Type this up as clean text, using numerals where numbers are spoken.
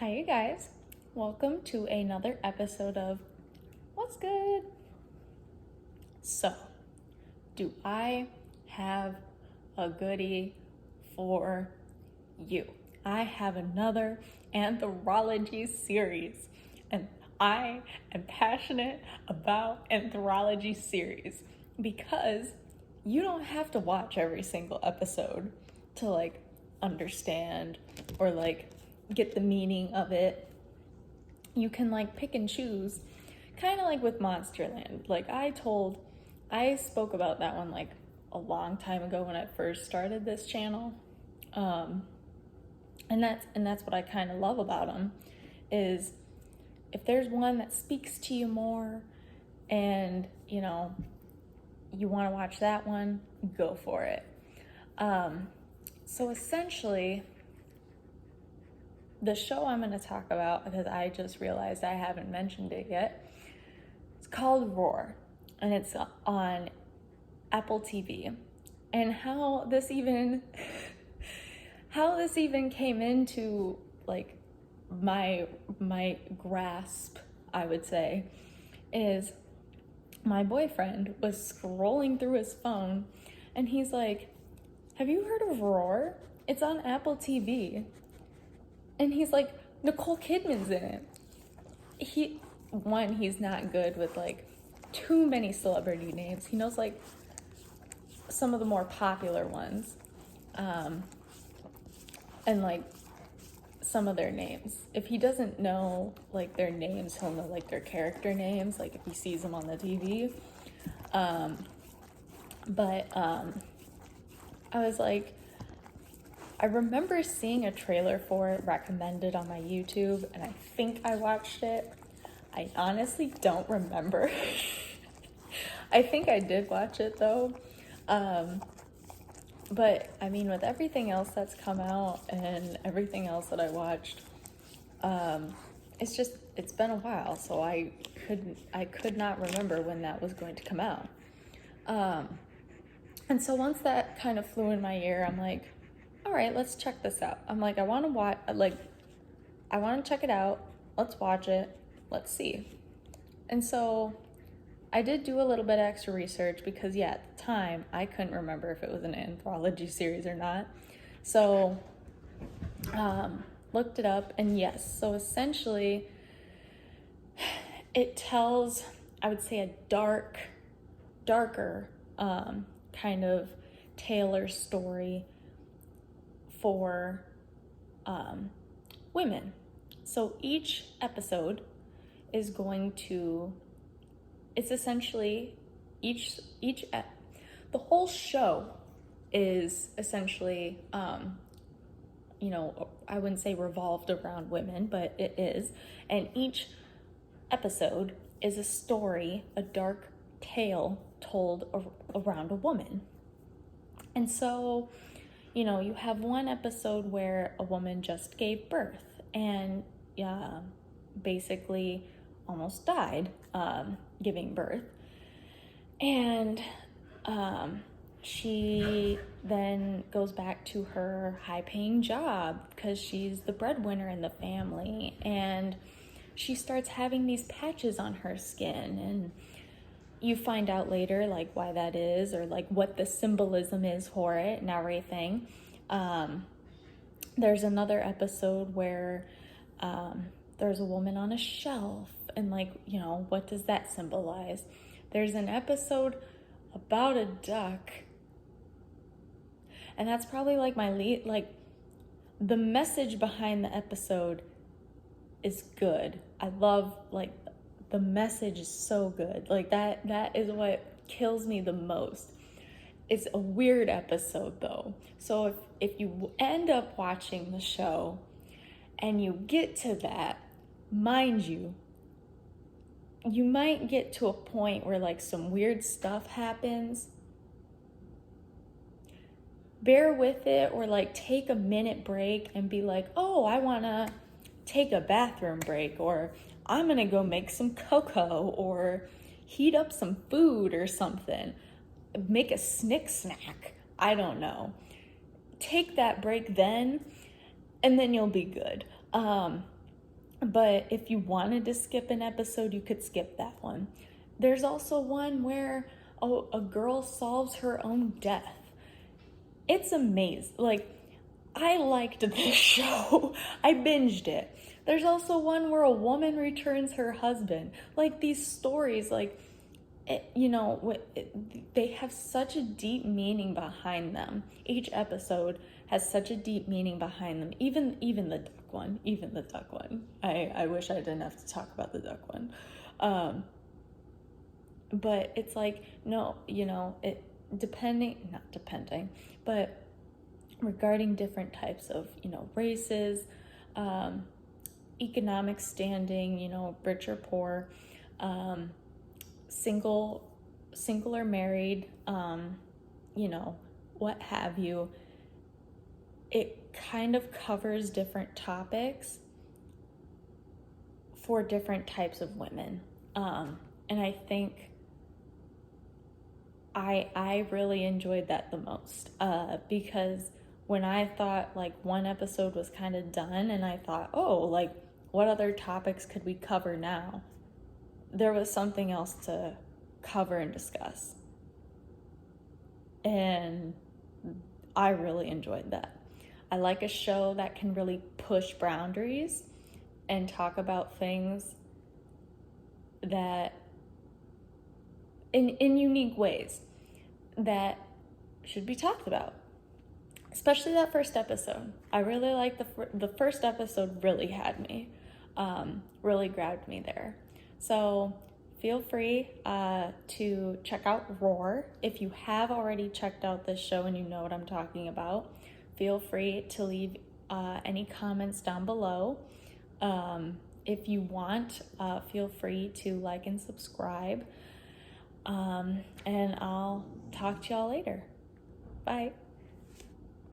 Hi, you guys. Welcome to another episode of What's Good? So, do I have a goodie for you? I have another anthropology series, and I am passionate about anthropology series because you don't have to watch every single episode to understand or get the meaning of it. You can pick and choose, kind of like with Monsterland. I spoke about that one a long time ago when I first started this channel. And that's what I kind of love about them is if there's one that speaks to you more and you want to watch that one, go for it. So essentially, the show I'm going to talk about, because I just realized I haven't mentioned it yet, it's called Roar, and it's on Apple TV. And how this even came into my grasp, I would say, is my boyfriend was scrolling through his phone and he's like, "Have you heard of Roar? It's on Apple TV." And he's like, Nicole Kidman's in it. He's not good with too many celebrity names. He knows some of the more popular ones. And some of their names. If he doesn't know their names, he'll know their character names, if he sees them on the TV. I was like, I remember seeing a trailer for it recommended on my YouTube, and I think I watched it. I honestly don't remember. I think I did watch it though. But I mean, with everything else that's come out and everything else that I watched, it's been a while, so I could not remember when that was going to come out. And so once that kind of flew in my ear, I'm like, all right, let's check this out. I'm like, I want to check it out. Let's watch it. Let's see. And so I did do a little bit of extra research because, at the time, I couldn't remember if it was an anthology series or not. So, looked it up, and yes. So essentially, it tells, I would say, a darker kind of tailored story for women. So each episode is going to, it's essentially the whole show is essentially I wouldn't say revolved around women, but it is. And each episode is a story, a dark tale told around a woman. And so you have one episode where a woman just gave birth and basically almost died giving birth. And she then goes back to her high-paying job because she's the breadwinner in the family. And she starts having these patches on her skin, and you find out later why that is, or what the symbolism is for it and everything. There's another episode where there's a woman on a shelf, and what does that symbolize? There's an episode about a duck, and that's probably my lead. The message behind the episode is good. I love the message is so good. That is what kills me the most. It's a weird episode though. So if you end up watching the show and you get to that, mind you, you might get to a point where some weird stuff happens. Bear with it, or take a minute break and be oh, I want to take a bathroom break, or I'm going to go make some cocoa, or heat up some food or something. Make a snack. I don't know. Take that break then, and then you'll be good. But if you wanted to skip an episode, you could skip that one. There's also one where a girl solves her own death. It's amazing. Like, I liked this show. I binged it. There's also one where a woman returns her husband. Like, these stories, like, they have such a deep meaning behind them. Each episode has such a deep meaning behind them. Even the duck one. Even the duck one. I wish I didn't have to talk about the duck one. But it's like, no, not depending, but regarding different types of, races, economic standing, rich or poor, single or married, what have you. It kind of covers different topics for different types of women. And I think I really enjoyed that the most, because when I thought like one episode was kind of done and I thought, oh, like what other topics could we cover now? There was something else to cover and discuss. And I really enjoyed that. I like a show that can really push boundaries and talk about things that in unique ways that should be talked about. Especially that first episode. I really like the first episode. Really had me, really grabbed me there. So feel free to check out Roar. If you have already checked out this show and you know what I'm talking about, feel free to leave any comments down below. If you want, feel free to like and subscribe. And I'll talk to y'all later. Bye.